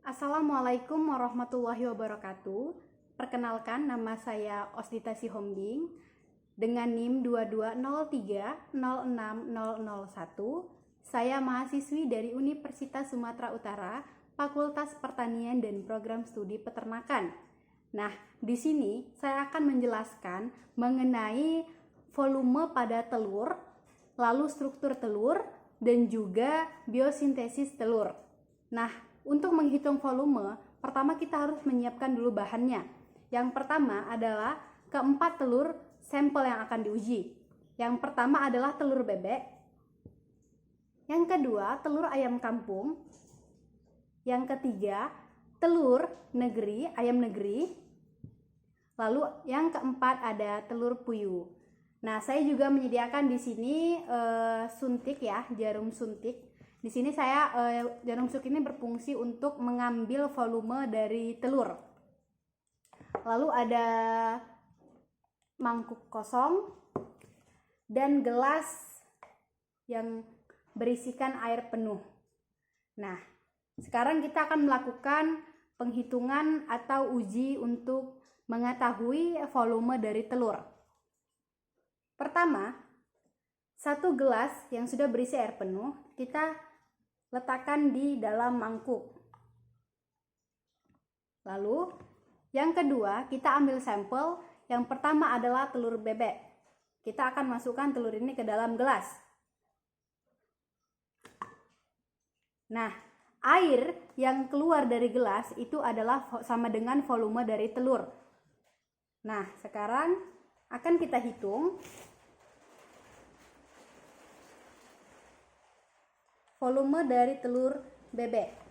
Assalamualaikum warahmatullahi wabarakatuh. Perkenalkan, nama saya Osdita Sihombing dengan NIM 2203060001. Saya mahasiswi dari Universitas Sumatera Utara, Fakultas Pertanian dan Program Studi Peternakan. Nah, di sini saya akan menjelaskan mengenai volume pada telur, lalu struktur telur, dan juga biosintesis telur. Nah, untuk menghitung volume, pertama kita harus menyiapkan dulu bahannya. Yang pertama adalah keempat telur sampel yang akan diuji. Yang pertama adalah telur bebek. Yang kedua, telur ayam kampung. Yang ketiga, telur negeri, ayam negeri. Lalu yang keempat ada telur puyuh. Nah, saya juga menyediakan di sini suntik ya, jarum suntik. Di sini jarum suntik ini berfungsi untuk mengambil volume dari telur. Lalu ada mangkuk kosong dan gelas yang berisikan air penuh. Nah, sekarang kita akan melakukan penghitungan atau uji untuk mengetahui volume dari telur. Pertama, satu gelas yang sudah berisi air penuh kita letakkan di dalam mangkuk. Lalu, yang kedua, kita ambil sampel. Yang pertama adalah telur bebek. Kita akan masukkan telur ini ke dalam gelas. Nah, air yang keluar dari gelas itu adalah sama dengan volume dari telur. Nah, sekarang akan kita hitung volume dari telur bebek.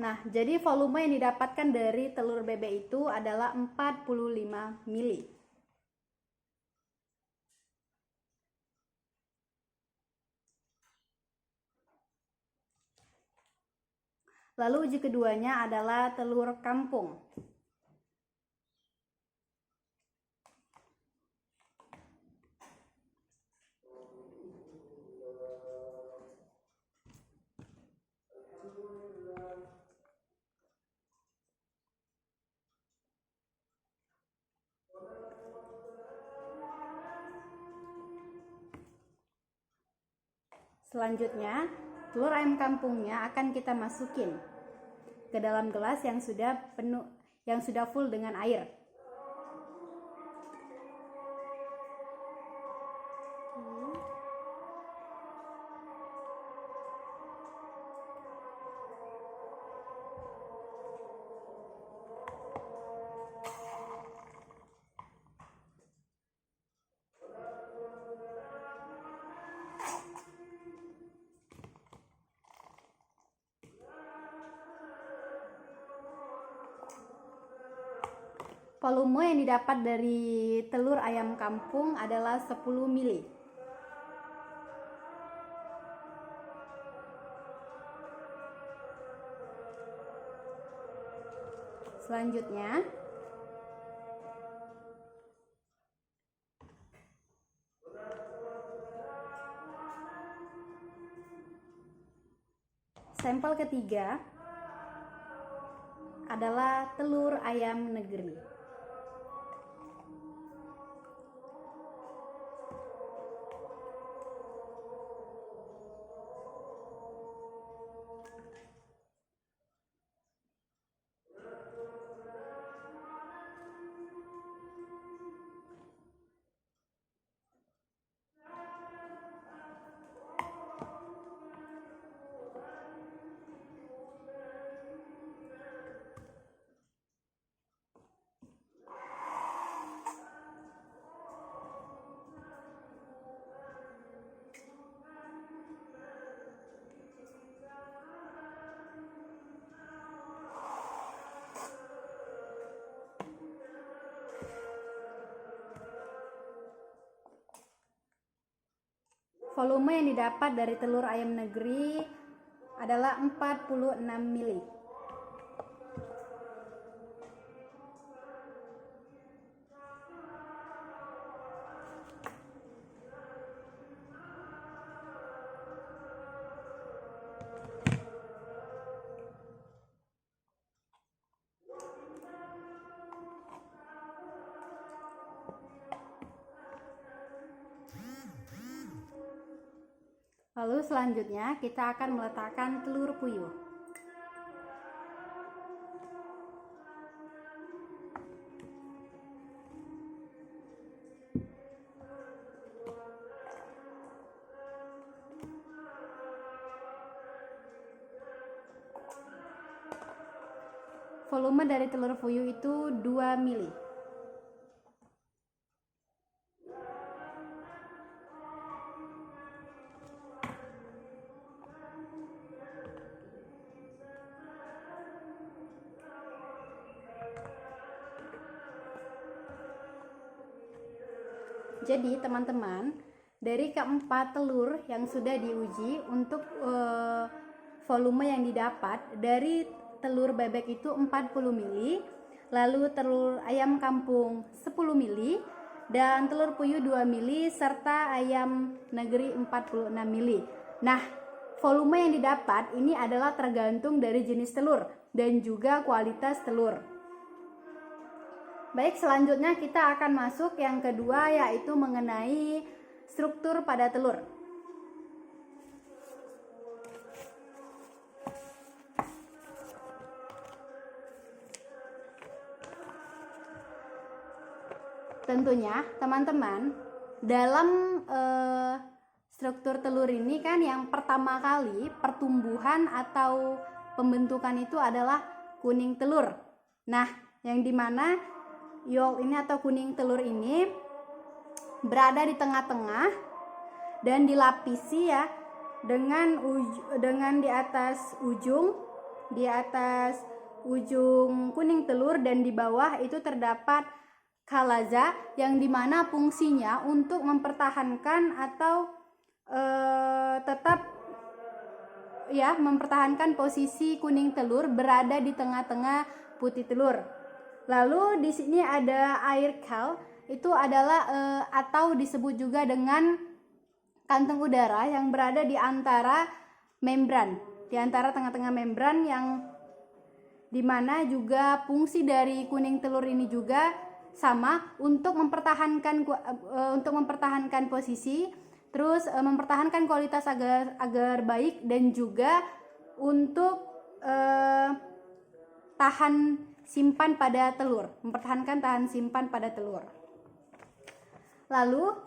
Nah, jadi volume yang didapatkan dari telur bebek itu adalah 45 mili. Lalu uji keduanya adalah telur kampung. Selanjutnya, telur ayam kampungnya akan kita masukin ke dalam gelas yang sudah penuh, yang sudah full dengan air. Volume yang didapat dari telur ayam kampung adalah 10 mili. Selanjutnya, sampel ketiga adalah telur ayam negeri. volume yang didapat dari telur ayam negeri adalah 46 mili. Lalu selanjutnya kita akan meletakkan telur puyuh. Volume dari telur puyuh itu 2 mili. Jadi teman-teman, dari keempat telur yang sudah diuji untuk volume yang didapat dari telur bebek itu 40 mili, lalu telur ayam kampung 10 mili, dan telur puyuh 2 mili, serta ayam negeri 46 mili. Nah, volume yang didapat ini adalah tergantung dari jenis telur dan juga kualitas telur. Baik, selanjutnya kita akan masuk yang kedua, yaitu mengenai struktur pada telur. Tentunya teman-teman, dalam struktur telur ini kan yang pertama kali pertumbuhan atau pembentukan itu adalah kuning telur. Nah, yang dimana yolk ini atau kuning telur ini berada di tengah-tengah dan dilapisi ya dengan di atas ujung kuning telur, dan di bawah itu terdapat kalaza yang dimana fungsinya untuk mempertahankan atau tetap ya mempertahankan posisi kuning telur berada di tengah-tengah putih telur. Lalu di sini ada air cal, itu adalah atau disebut juga dengan kantong udara yang berada di antara membran, di antara tengah-tengah membran, yang dimana juga fungsi dari kuning telur ini juga sama untuk mempertahankan posisi, terus mempertahankan kualitas agar baik, dan juga untuk mempertahankan tahan simpan pada telur. Lalu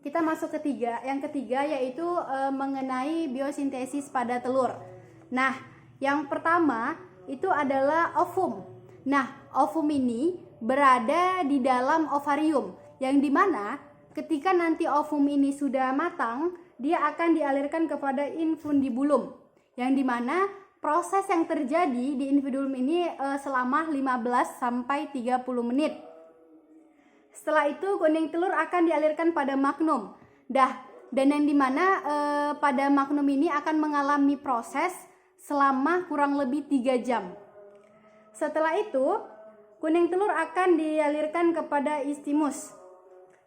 kita masuk yang ketiga yaitu mengenai biosintesis pada telur. Nah, yang pertama itu adalah ovum. Nah, ovum ini berada di dalam ovarium, yang dimana ketika nanti ovum ini sudah matang, dia akan dialirkan kepada infundibulum, yang dimana proses yang terjadi di infundibulum ini selama 15 sampai 30 menit. Setelah itu kuning telur akan dialirkan pada magnum. Dan yang dimana pada magnum ini akan mengalami proses selama kurang lebih 3 jam. Setelah itu kuning telur akan dialirkan kepada istimus,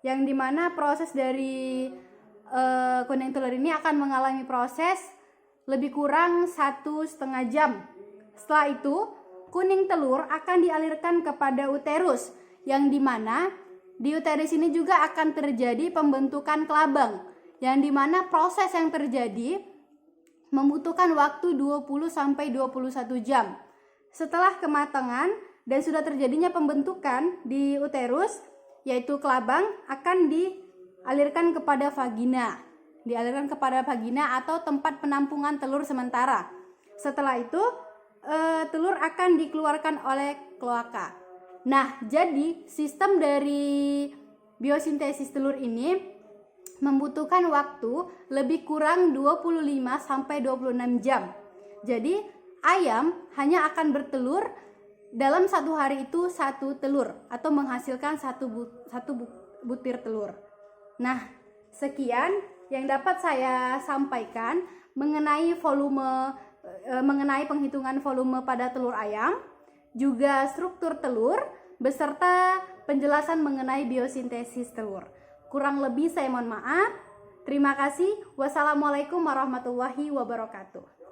yang dimana proses dari kuning telur ini akan mengalami proses lebih kurang 1,5 jam. Setelah itu kuning telur akan dialirkan kepada uterus, yang dimana di uterus ini juga akan terjadi pembentukan kelabang, yang dimana proses yang terjadi membutuhkan waktu 20 sampai 21 jam. Setelah kematangan dan sudah terjadinya pembentukan di uterus, yaitu kelabang, akan dialirkan kepada vagina. Atau tempat penampungan telur sementara. Setelah itu telur akan dikeluarkan oleh kloaka. Nah, jadi sistem dari biosintesis telur ini membutuhkan waktu lebih kurang 25 sampai 26 jam. Jadi ayam hanya akan bertelur dalam 1 hari itu 1 telur, atau menghasilkan 1 butir telur. Nah, sekian yang dapat saya sampaikan mengenai penghitungan volume pada telur ayam, juga struktur telur, beserta penjelasan mengenai biosintesis telur. Kurang lebih saya mohon maaf. Terima kasih. Wassalamualaikum warahmatullahi wabarakatuh.